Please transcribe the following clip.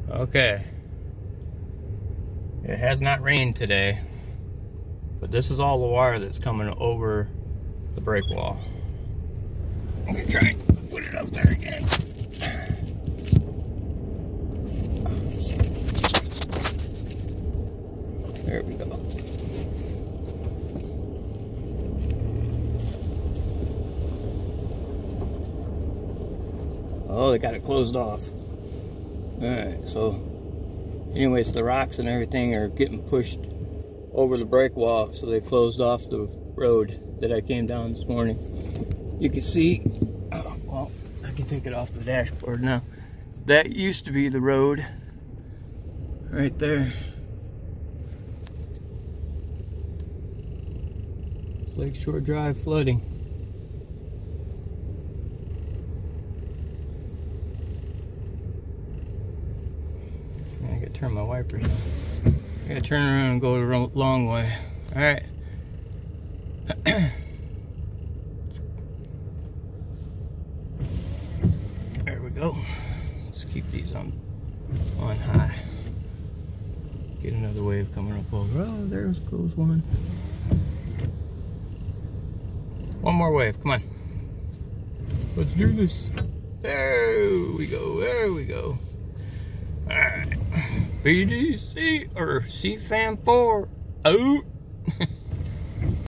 Okay. It has not rained today, but this is all the wire that's coming over the break wall. I'm gonna try and put it up there again. There we go. Oh, they got it closed off. Alright, so anyways, the rocks and everything are getting pushed over the break wall, so they closed off the road that I came down this morning. You can see, oh, well, I can take it off the dashboard now. That used to be the road right there. It's Lakeshore Drive flooding. I gotta turn my wipers on. I gotta turn around and go the long way. Alright. There we go. Let's keep these on high. Get another wave coming up over. Oh, there goes one. One more wave, come on. Let's do this. There we go, there we go. Alright. BDC or CFAM 4 out.